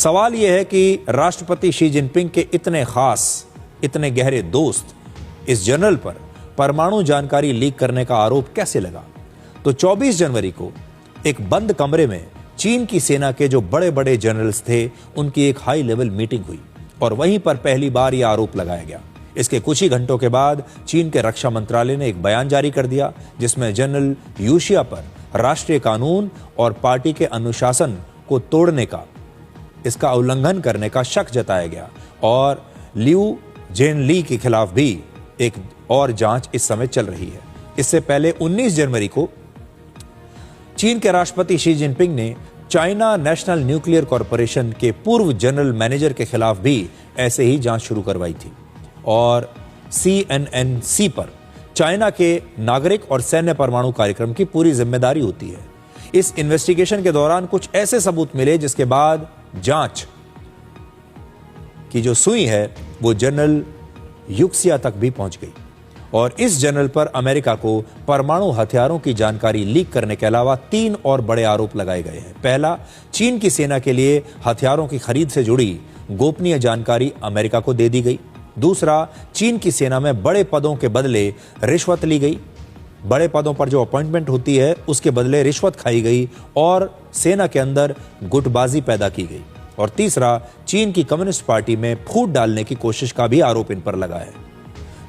सवाल यह है कि राष्ट्रपति शी जिनपिंग के इतने खास, इतने गहरे दोस्त इस जनरल पर परमाणु जानकारी लीक करने का आरोप कैसे लगा। तो 24 जनवरी को एक बंद कमरे में चीन की सेना के जो बड़े बड़े जनरल्स थे उनकी एक हाई लेवल मीटिंग हुई और वहीं पर पहली बार यह आरोप लगाया गया। इसके कुछ ही घंटों के बाद चीन के रक्षा मंत्रालय ने एक बयान जारी कर दिया जिसमें जनरल यूशिया पर राष्ट्रीय कानून और पार्टी के अनुशासन को तोड़ने का, इसका उल्लंघन करने का शक जताया गया और लियू जेनली के खिलाफ भी एक और जांच इस समय चल रही है। इससे पहले 19 जनवरी को चीन के राष्ट्रपति शी जिनपिंग ने चाइना नेशनल न्यूक्लियर कॉरपोरेशन के पूर्व जनरल मैनेजर के खिलाफ भी ऐसे ही जांच शुरू करवाई थी और CNNC पर चाइना के नागरिक और सैन्य परमाणु कार्यक्रम की पूरी जिम्मेदारी होती है। इस इन्वेस्टिगेशन के दौरान कुछ ऐसे सबूत मिले जिसके बाद जांच की जो सुई है वो जनरल युक्सिया तक भी पहुंच गई और इस जनरल पर अमेरिका को परमाणु हथियारों की जानकारी लीक करने के अलावा 3 और बड़े आरोप लगाए गए हैं। पहला, चीन की सेना के लिए हथियारों की खरीद से जुड़ी गोपनीय जानकारी अमेरिका को दे दी गई। दूसरा, चीन की सेना में बड़े पदों के बदले रिश्वत ली गई, बड़े पदों पर जो अपॉइंटमेंट होती है उसके बदले रिश्वत खाई गई और सेना के अंदर गुटबाजी पैदा की गई। और तीसरा, चीन की कम्युनिस्ट पार्टी में फूट डालने की कोशिश का भी आरोप इन पर लगा है।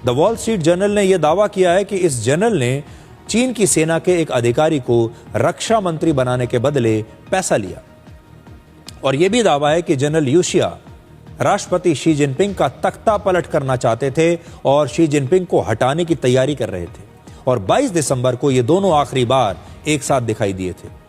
द वॉल स्ट्रीट जर्नल ने यह दावा किया है कि इस जनरल ने चीन की सेना के एक अधिकारी को रक्षा मंत्री बनाने के बदले पैसा लिया और यह भी दावा है कि जनरल यूशिया राष्ट्रपति शी जिनपिंग का तख्ता पलट करना चाहते थे और शी जिनपिंग को हटाने की तैयारी कर रहे थे और 22 दिसंबर को ये दोनों आखिरी बार एक साथ दिखाई दिए थे।